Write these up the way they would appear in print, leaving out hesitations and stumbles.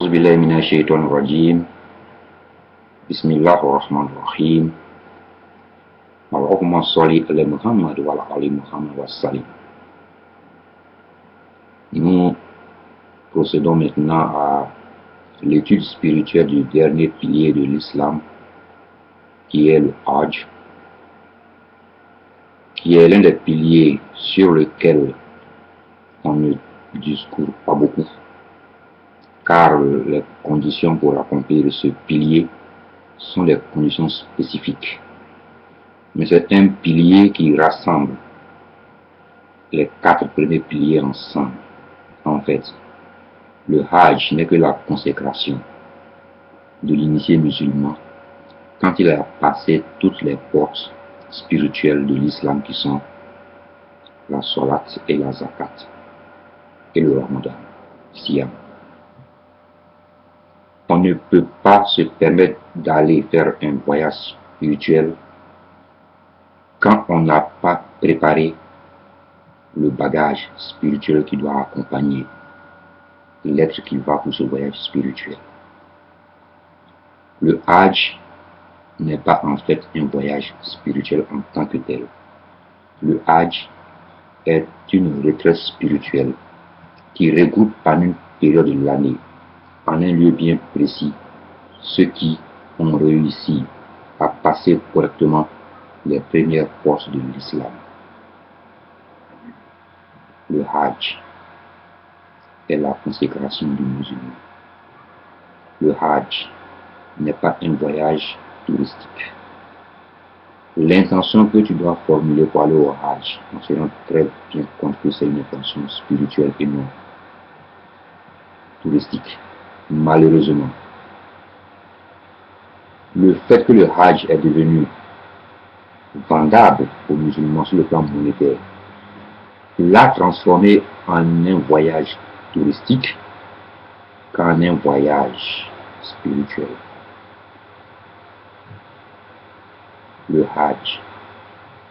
أعوذ بالله من الشيطان الرجيم. بسم الله الرحمن الرحيم. اللهم صل على محمد وعلى آل محمد وسلم. Nous procédons maintenant à l'étude spirituelle du dernier pilier de l'islam, qui est le Hajj, qui est l'un des piliers sur lequel on ne discourt pas beaucoup, car les conditions pour accomplir ce pilier sont des conditions spécifiques. Mais c'est un pilier qui rassemble les 4 premiers piliers ensemble. En fait, le Hajj n'est que la consécration de l'initié musulman quand il a passé toutes les portes spirituelles de l'islam qui sont la Salat et la Zakat et le Ramadan, Siyam. On ne peut pas se permettre d'aller faire un voyage spirituel quand on n'a pas préparé le bagage spirituel qui doit accompagner l'être qui va pour ce voyage spirituel. Le Hajj n'est pas en fait un voyage spirituel en tant que tel. Le Hajj est une retraite spirituelle qui regroupe en une période de l'année, en un lieu bien précis, ceux qui ont réussi à passer correctement les premières portes de l'islam. Le Hajj est la consécration du musulman. Le Hajj n'est pas un voyage touristique. L'intention que tu dois formuler pour aller au Hajj, on se rend très bien compte que c'est une intention spirituelle et non touristique. Malheureusement, le fait que le Hajj est devenu vendable aux musulmans sur le plan monétaire l'a transformé en un voyage touristique qu'en un voyage spirituel. Le Hajj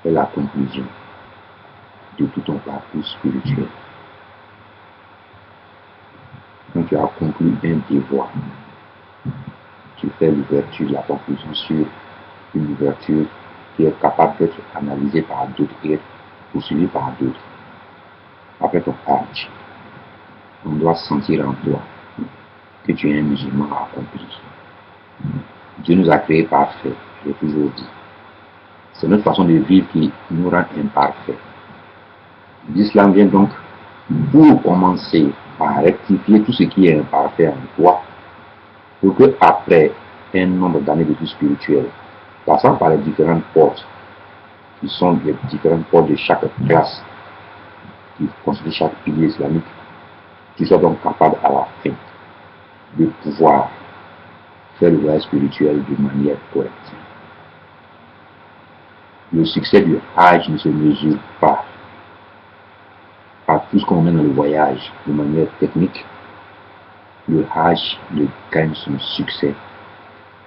est la conclusion de tout ton parcours spirituel. Quand tu as conclu un devoir, tu fais l'ouverture, la conclusion sur une ouverture qui est capable d'être analysée par d'autres et poursuivie par d'autres. Après ton Hajj, on doit sentir en toi que tu es un musulman accompli. Dieu nous a créés parfaits, je l'ai toujours dit. C'est notre façon de vivre qui nous rend imparfaits. L'islam vient donc pour commencer à rectifier tout ce qui est imparfait en toi, pour que après un nombre d'années d'études spirituelles, passant par les différentes portes, qui sont les différentes portes de chaque classe, qui constituent chaque pilier islamique, tu sois donc capable à la fin de pouvoir faire le voyage spirituel de manière correcte. Le succès du Hajj ne se mesure pas par tout ce qu'on met dans le voyage de manière technique. Le Hajj ne gagne son succès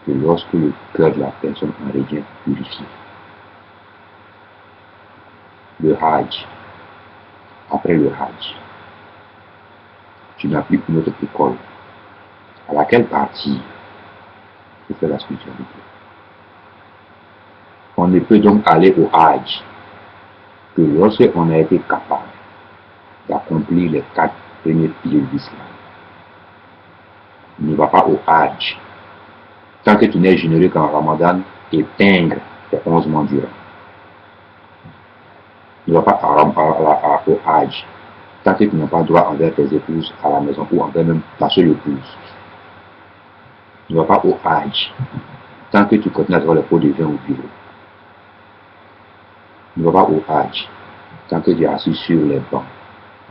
que lorsque le cœur de la personne en revient purifié. Le Hajj, après le Hajj, tu n'as plus une autre école à laquelle partir pour faire la spiritualité. On ne peut donc aller au Hajj que lorsqu'on a été capable d'accomplir les 4 premiers piliers de l'islam. Ne va pas au Hajj tant que tu n'es généreux qu'en Ramadan et pingre les 11 mois durant. Ne va pas au Hajj tant que tu n'as pas droit envers tes épouses à la maison ou envers même ta seule épouse. Ne va pas au Hajj tant que tu continues à avoir les pots de vin au bureau. Ne va pas au Hajj tant que tu es assis sur les bancs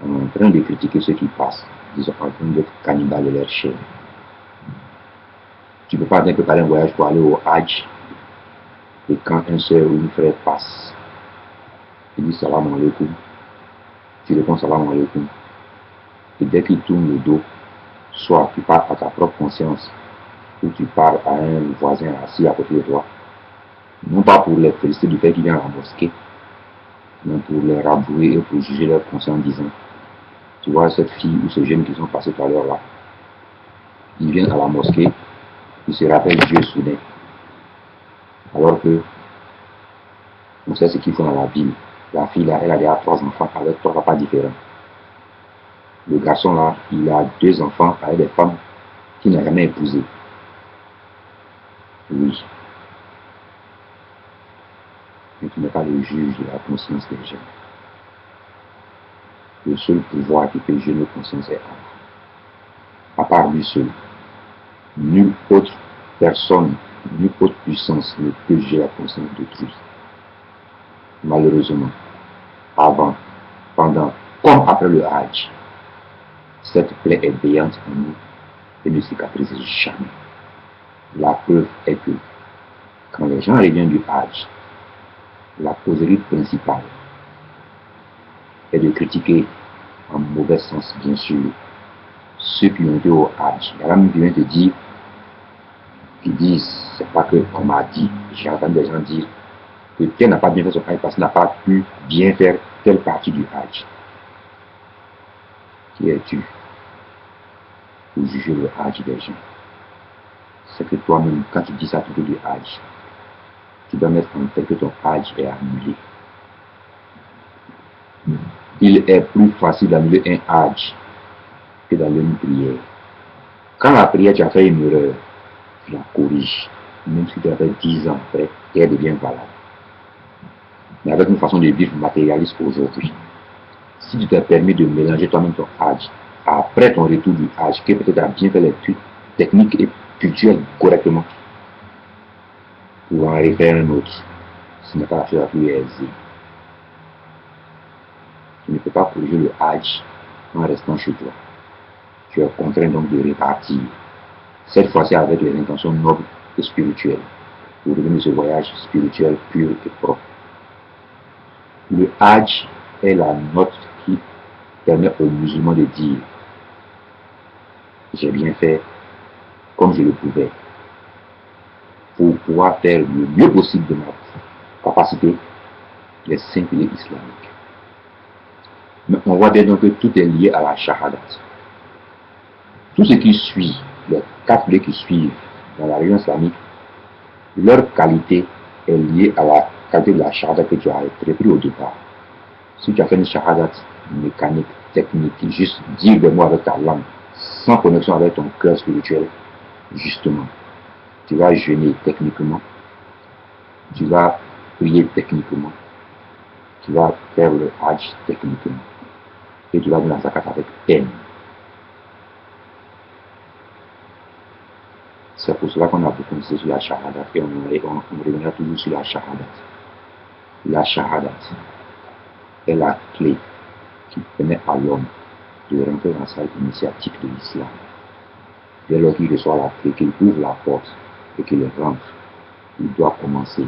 en train de critiquer ceux qui passent, ils sont en train d'être cannibales de leur chair. Tu ne peux pas bien préparer un voyage pour aller au Hajj et quand un soeur ou une frère passe, il dit salam alaikum, tu réponds salam alaikum, et dès qu'il tourne le dos, soit tu parles à ta propre conscience ou tu parles à un voisin assis à côté de toi, non pas pour les féliciter du fait qu'il vient à la mosquée, mais pour les rabrouer et pour juger leur conscience en disant: tu vois cette fille ou ce jeune qui sont passés tout à l'heure là, ils viennent à la mosquée, ils se rappellent Dieu soudain. Alors que on sait ce qu'ils font dans la ville. La fille là, elle a déjà 3 enfants avec 3 papas différents. Le garçon là, il a 2 enfants avec des femmes qu'il n'a jamais épousées. Oui. Mais tu n'es pas le juge de la conscience des gens. Le seul pouvoir qui peut juger nos consciences est Allah. À part lui seul. Nulle autre personne, nulle autre puissance ne peut juger la conscience d'autrui. Malheureusement, avant, pendant, comme après le Hajj, cette plaie est béante en nous et ne cicatrise jamais. La preuve est que quand les gens reviennent du Hajj, la causerie principale est de critiquer en mauvais sens, bien sûr, ceux qui ont été au Hajj. Il y a même qui vient te dire, qui disent, c'est pas que on m'a dit, j'ai entendu des gens dire que tel n'a pas bien fait son Hajj parce qu'il n'a pas pu bien faire telle partie du Hajj. Qui es-tu pour juger le Hajj des gens? C'est que toi-même, quand tu dis ça tout du Hajj, tu dois mettre en tête que ton Hajj est annulé. Il est plus facile d'annuler un Hajj que d'annuler une prière. Quand la prière, tu as fait une erreur, tu la corriges, même si tu as fait 10 ans après, et elle devient valable. Mais avec une façon de vivre matérialiste aujourd'hui, si tu t'es permis de mélanger toi-même ton Hajj, après ton retour du Hajj, que peut-être tu as bien fait les trucs techniques et culturels correctement, pour en refaire un autre, ce n'est pas la chose la plus aisée. Tu ne peux pas corriger le Hajj en restant chez toi. Tu es contraint donc de repartir, cette fois-ci avec les intentions nobles et spirituelles, pour revenir de ce voyage spirituel pur et propre. Le Hajj est la note qui permet aux musulmans de dire j'ai bien fait comme je le pouvais pour pouvoir faire le mieux possible de ma capacité les 5 piliers islamiques. Mais on voit bien donc que tout est lié à la shahadat. Tout ce qui suit, les 4 piliers qui suivent dans la religion islamique, leur qualité est liée à la qualité de la shahadat que tu as entrepris au départ. Si tu as fait une shahadat mécanique, technique, juste dire des mots avec ta langue, sans connexion avec ton cœur spirituel, justement, tu vas jeûner techniquement, tu vas prier techniquement, tu vas faire le hajj techniquement, et tu vas donner la zakat avec peine. C'est pour cela qu'on a beaucoup insisté sur la shahadat, et on reviendra toujours sur la shahadat. La shahadat est la clé qui permet à l'homme de rentrer dans sa initiative de l'islam. Dès lors qu'il reçoit la clé, qu'il ouvre la porte et qu'il rentre, il doit commencer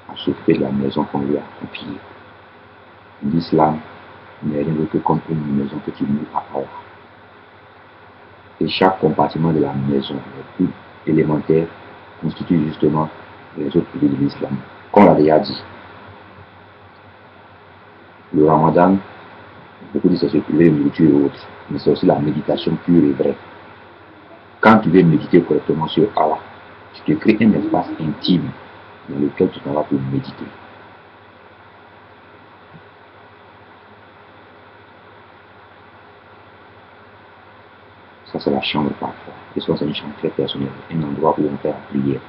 à s'occuper de la maison qu'on lui a confiée. L'islam n'est rien d'autre que comme une maison que tu loues à Allah. Et chaque compartiment de la maison, le plus élémentaire, constitue justement les autres piliers de l'islam. Comme on l'a déjà dit, le ramadan, beaucoup disent que c'est se priver de nourriture et autres, mais c'est aussi la méditation pure et vraie. Quand tu veux méditer correctement sur Allah, tu te crées un espace intime dans lequel tu t'en vas pour méditer. Ça, c'est la chambre parfois. Et souvent, c'est une chambre très personnelle, un endroit où on fait la prière.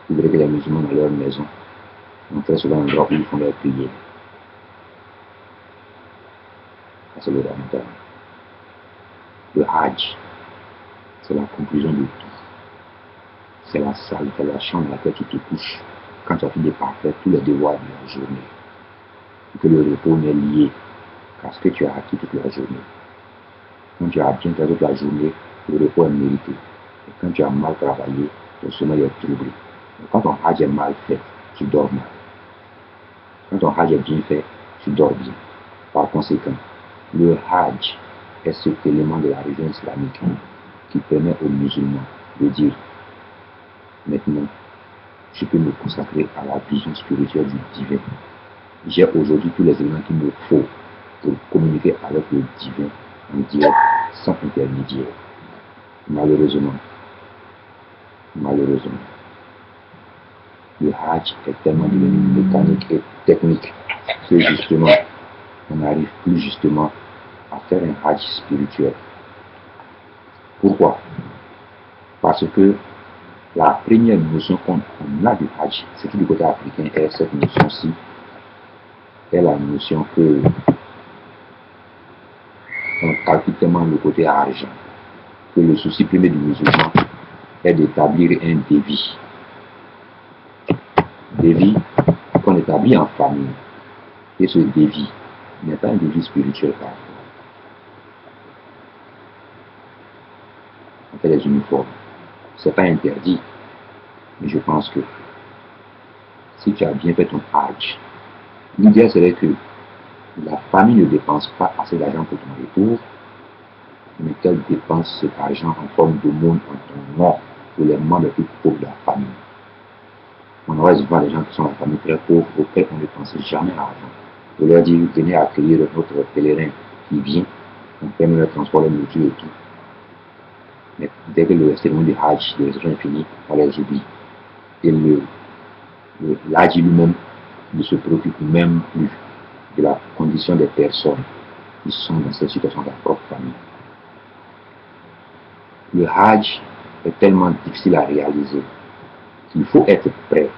Vous verrez que les musulmans dans leur maison, on fait souvent un endroit où ils font leur prière. Ça, c'est le ramadan. Le hajj, c'est la conclusion de tout. C'est la salle, c'est la chambre dans laquelle tu te couches quand tu as fini par faire tous les devoirs de la journée. Et que le repos n'est lié qu'à ce que tu as acquis toute la journée. Quand tu as bien fait toute la journée, le repos est mérité. Et quand tu as mal travaillé, ton sommeil est troublé. Mais quand ton hajj est mal fait, tu dors mal. Quand ton hajj est bien fait, tu dors bien. Par conséquent, le hajj est cet élément de la religion islamique qui permet aux musulmans de dire maintenant, je peux me consacrer à la vision spirituelle du divin. J'ai aujourd'hui tous les éléments qu'il me faut pour communiquer avec le divin en direct, sans intermédiaire. Malheureusement, malheureusement. Le Hajj est tellement devenu mécanique et technique que justement, on n'arrive plus justement à faire un Hajj spirituel. Pourquoi? Parce que la première notion qu'on a du Hajj, surtout du côté africain, est cette notion-ci, est la notion que on calcule tellement le côté argent, que le souci premier du musulman est d'établir un devis. Devis qu'on établit en famille. Et ce devis n'est pas un devis spirituel par rapport. On fait les uniformes. C'est pas interdit. Mais je pense que si tu as bien fait ton Hajj, l'idée serait que la famille ne dépense pas assez d'argent pour ton retour, mais qu'elle dépense cet argent en forme d'aumône en ton nom pour les membres les plus pauvres de la famille. On aurait souvent des gens qui sont dans la famille très pauvre auxquels on ne pensait jamais à l'argent. Pour leur dire, venez accueillir notre pèlerin qui vient, on permet le transport, la nourriture et tout. Mais dès que le cérémonie de Hajj, de réception est fini, on les oublie. Et l'Hajj lui-même ne se préoccupe même plus de la condition des personnes qui sont dans cette situation de leur propre famille. Le Hajj est tellement difficile à réaliser qu'il faut être prêt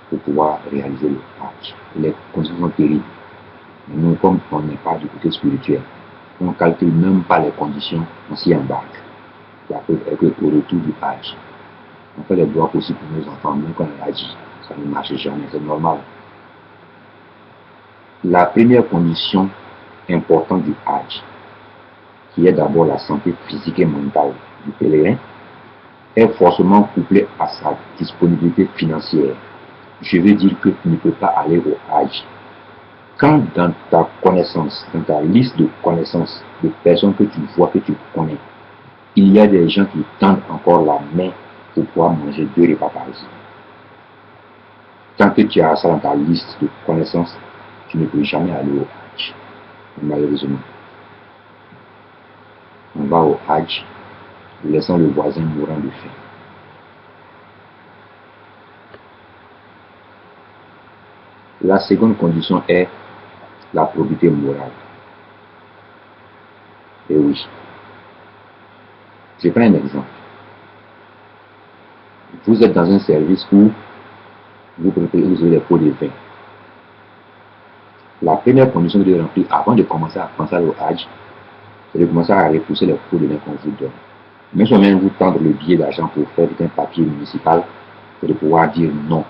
pour pouvoir réaliser le Hajj. Les conditions sont terribles. Nous, comme on n'est pas du côté spirituel, on ne calcule même pas les conditions, on s'y embarque. Au retour du Hajj, on fait les doigts possibles pour nos enfants, même quand on a dit, ça ne marche jamais, c'est normal. La première condition importante du Hajj, qui est d'abord la santé physique et mentale du pèlerin, est forcément couplée à sa disponibilité financière. Je veux dire que tu ne peux pas aller au Hajj quand dans ta connaissance, dans ta liste de connaissances, de personnes que tu vois, que tu connais, il y a des gens qui tendent encore la main pour pouvoir manger 2 repas par jour. Tant que tu as ça dans ta liste de connaissances, tu ne peux jamais aller au Hajj. Malheureusement, on va au Hajj, laissant le voisin mourant de faim. La seconde condition est la probité morale. Et oui, je prends un exemple. Vous êtes dans un service où vous préparez les pots de vin. La première condition que vous devez remplir avant de commencer à penser au Hajj, c'est de commencer à repousser les pots de vin qu'on vous donne. Même si on vient vous tendre le billet d'argent pour faire un papier municipal, c'est de pouvoir dire non.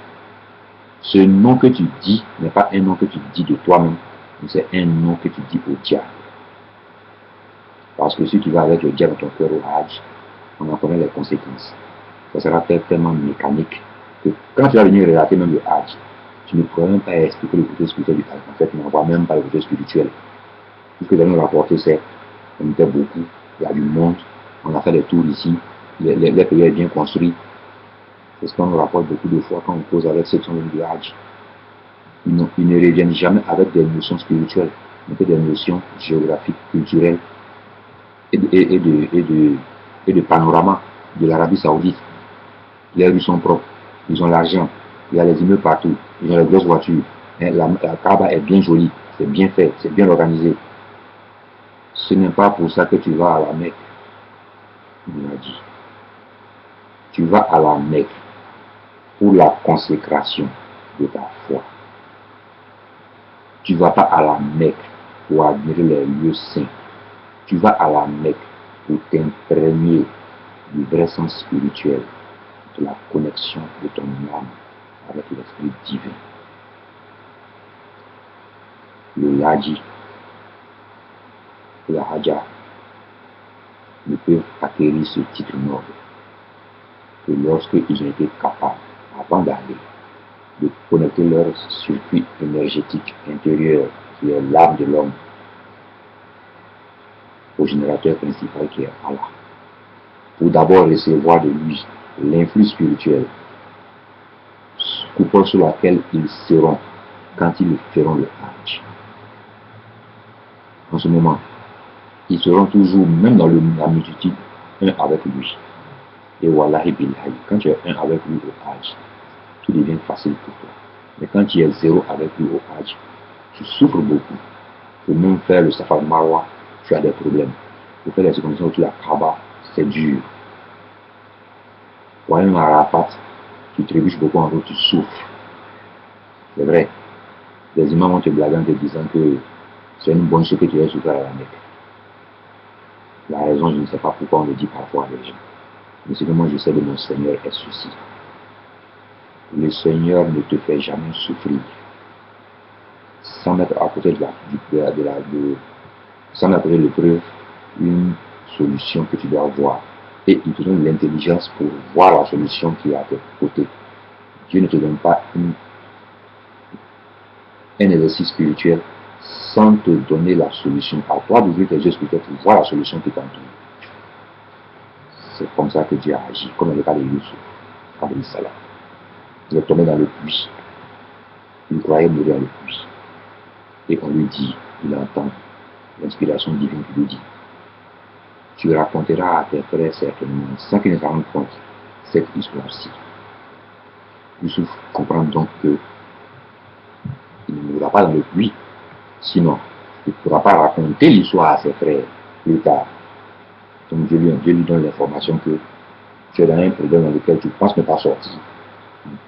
Ce nom que tu dis n'est pas un nom que tu dis de toi-même, mais c'est un nom que tu dis au diable. Parce que si tu vas avec le diable dans ton cœur au Hajj, on en connaît les conséquences. Ça sera tellement mécanique que quand tu vas venir relater même le Hajj, tu ne pourras même pas expliquer le côté spirituel du Hajj. En fait, tu n'en vois même pas le côté spirituel. Tout ce que nous rapporter, c'est qu'on était beaucoup, il y a du monde, on a fait des tours ici, les pays est bien construit. C'est ce qu'on nous rapporte beaucoup de fois quand on cause avec ceux qui sont venus du Hajj. Ils ne reviennent jamais avec des notions spirituelles, mais que des notions géographiques, culturelles et de panorama de l'Arabie Saoudite. Les rues sont propres, ils ont l'argent, il y a les immeubles partout, ils ont les grosses voitures. La Kaaba est bien jolie, c'est bien fait, c'est bien organisé. Ce n'est pas pour ça que tu vas à la Mecque, on a dit. Tu vas à la Mecque pour la consécration de ta foi. Tu ne vas pas à la Mecque pour admirer les lieux saints. Tu vas à la Mecque pour t'imprégner du vrai sens spirituel, de la connexion de ton âme avec l'Esprit divin. Le Haji, le Hadja ne peuvent acquérir ce titre noble que lorsqu'ils ont été capables, avant d'aller, de connecter leur circuit énergétique intérieur, qui est l'âme de l'homme, au générateur principal qui est Allah, pour d'abord recevoir de lui l'influx spirituel, coupole sur laquelle ils seront quand ils feront le Hajj. En ce moment, ils seront toujours, même dans la multitude, un avec lui. Et wallahi billahi, quand tu es un avec lui au Hajj, tout devient facile pour toi. Mais quand tu es zéro avec lui au Hajj, tu souffres beaucoup. Pour même faire le Safa Marwa, tu as des problèmes. Pour faire les circonstances autour de la Kaaba, c'est dur. Pour aller à Arafat, tu trébuches beaucoup en route, tu souffres. C'est vrai. Les imams vont te blaguer en te disant que c'est une bonne chose que tu aies souffert à la Mecque. La raison, je ne sais pas pourquoi on le dit parfois à des gens. Mais c'est que moi, je sais de mon Seigneur est ceci. Le Seigneur ne te fait jamais souffrir sans mettre à côté sans mettre à côté de l'épreuve une solution que tu dois voir. Et il te donne l'intelligence pour voir la solution qui est à tes côtés. Dieu ne te donne pas un exercice spirituel sans te donner la solution. À toi d'ouvrir tes yeux spirituels pour voir la solution qui t'entoure. C'est comme ça que Dieu a agi, comme dans le cas de Youssouf, alayhi salam. Il est tombé dans le puits. Il croyait mourir dans le puits. Et on lui dit, il entend l'inspiration divine qui lui dit, tu raconteras à tes frères certainement, sans qu'ils ne s'en rendent compte, cette histoire-ci. Youssouf comprend donc que il ne mourra pas dans le puits, sinon il ne pourra pas raconter l'histoire à ses frères plus tard. Donc Dieu lui donne l'information que tu es dans un problème dans lequel tu penses ne pas sortir.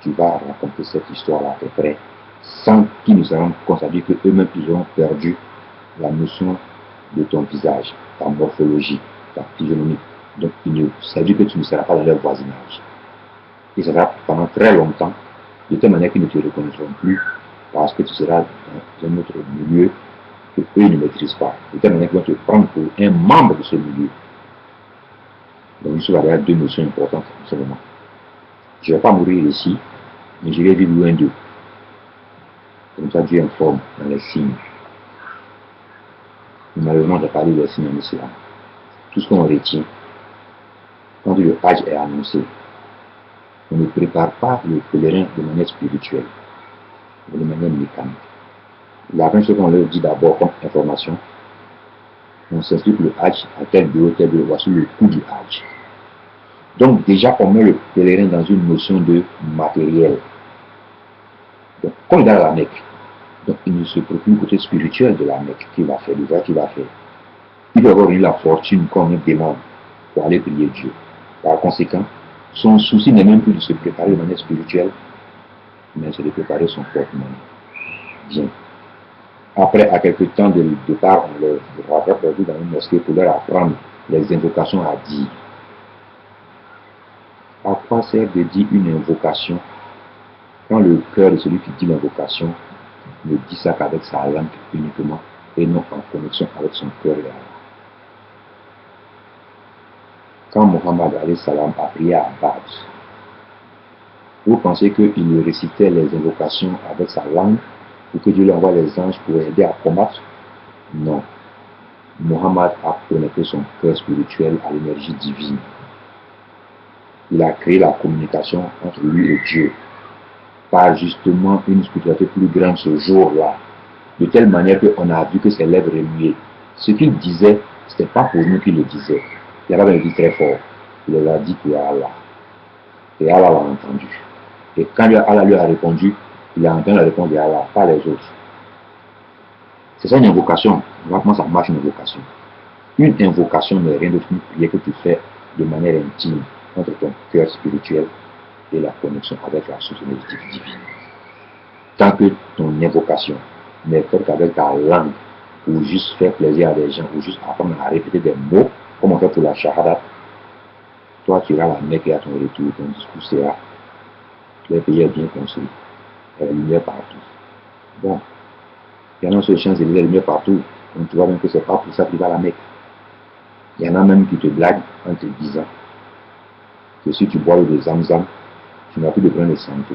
Tu vas raconter cette histoire-là à tes frères sans qu'ils ne se rendent compte, c'est-à-dire qu'eux-mêmes ils auront perdu la notion de ton visage, ta morphologie, ta physionomie. Donc ça veut dire que tu ne seras pas dans leur voisinage. Et ça sera pendant très longtemps, de telle manière qu'ils ne te reconnaîtront plus, parce que tu seras dans un autre milieu que eux ne maîtrisent pas. De telle manière qu'ils vont te prendre pour un membre de ce milieu. Donc il y a deux notions importantes en ce moment. Je ne vais pas mourir ici, mais je vais vivre loin d'eux. Comme ça, Dieu informe dans les signes. Malheureusement, j'ai parlé des signes en islam. Tout ce qu'on retient, quand le Hajj est annoncé, on ne prépare pas le pèlerin de manière spirituelle, mais de manière mécanique. La première chose qu'on leur dit d'abord comme information, on s'inscrit pour le Hajj à tel bureau, voici le coût du Hajj. Donc déjà, on met le pèlerin dans une notion de matériel. Donc, comme il est à la Mecque, donc il ne se préoccupe du côté spirituel de la Mecque qu'il va faire, du voyage qu'il va faire. Il doit avoir eu la fortune qu'on lui demande pour aller prier Dieu. Par conséquent, son souci n'est même plus de se préparer de manière spirituelle, mais c'est de préparer son porte-monnaie. Bien. Après, à quelques temps de départ, on les rattrape dans une mosquée pour leur apprendre les invocations à dire. À quoi sert de dire une invocation quand le cœur de celui qui dit l'invocation ne dit ça qu'avec sa langue uniquement et non en connexion avec son cœur et Allah. Quand Mohammed a prié à Bad, vous pensez qu'il récitait les invocations avec sa langue pour que Dieu lui envoie les anges pour aider à combattre? Non. Mohammed a connecté son cœur spirituel à l'énergie divine. Il a créé la communication entre lui et Dieu par justement une spiritualité plus grande ce jour-là, de telle manière qu'on a vu que ses lèvres remuaient. Ce qu'il disait, ce n'était pas pour nous qu'il le disait. Il avait dit très fort. Il les a dit pour Allah. Et Allah l'a entendu. Et quand Allah lui a répondu, il a entendu la réponse d'Allah, pas les autres. C'est ça une invocation. Voilà comment ça marche une invocation. Une invocation n'est rien d'autre qu'une prière que tu fais de manière intime entre ton cœur spirituel et la connexion avec la source divine. Tant que ton invocation n'est faite qu'avec ta langue, ou juste faire plaisir à des gens, ou juste apprendre à répéter des mots, comme on fait pour la shahada, toi tu iras à la Mecque et à ton retour, ton discours sera, le pays est bien construit, il y a la lumière partout. Bon, il y en a sur les Champs-Élysées, il y a la lumière partout, donc tu vois bien que c'est pas pour ça que tu vas à la Mecque. Il y en a même qui te blaguent en te disant que si tu bois de Zamzam, tu n'as plus de problème de santé.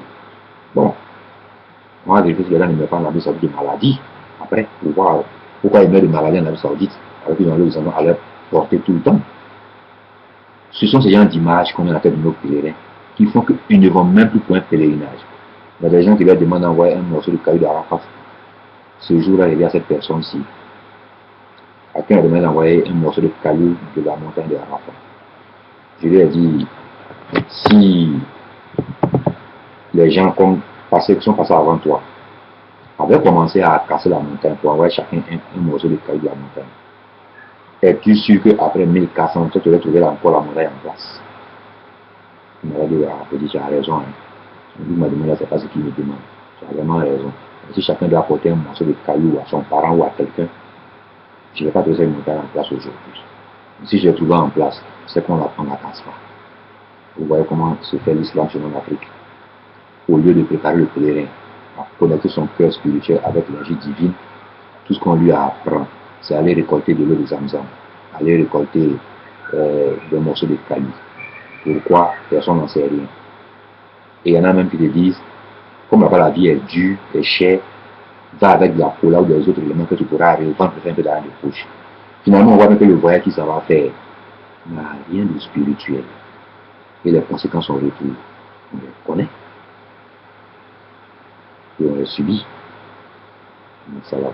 Bon, moi, j'ai vu que les gens ne meurent pas en Arabie Saoudite de maladie. Après, pour voir pourquoi ils meurent de maladie en Arabie Saoudite, alors qu'ils ont les enfants à leur porter tout le temps. Ce sont ces gens d'images qu'on a à la tête de nos pèlerins qui font qu'ils ne vont même plus pour un pèlerinage. Il y a des gens qui leur demandent d'envoyer un morceau de caillou d'Arafat. Ce jour-là, il y a cette personne-ci à qui on demande d'envoyer un morceau de caillou de la montagne d'Arafat. Je lui ai dit, Si les gens qui sont passés avant toi avaient commencé à casser la montagne pour envoyer chacun un morceau de caillou de la montagne, es-tu sûr qu'après 1400, tu aurais trouvé encore la montagne en place? Il m'aurait dit, ah, tu as raison. Hein. Il m'a demandé, c'est pas ce qu'il me demande. Tu as vraiment raison. Et si chacun doit apporter un morceau de caillou à son parent ou à quelqu'un, je ne vais pas trouver cette montagne en place aujourd'hui. Si je l'ai trouvé en place, c'est qu'on ne la casse pas. Vous voyez comment se fait l'islam chez nous en Afrique. Au lieu de préparer le pèlerin à connecter son cœur spirituel avec l'énergie divine, tout ce qu'on lui apprend, c'est aller récolter de l'eau de Zamzam, aller récolter des morceaux de caillou. Pourquoi? Personne n'en sait rien. Et il y en a même qui te disent, comme la vie est dure, est chère, va avec de la cola ou des autres éléments que tu pourras revendre pour faire un peu d'argent de poche. Finalement, on voit que le voyage qui ça va faire n'a rien de spirituel. Et les conséquences sont retour. On les connaît. Et on les subit. Donc ça va.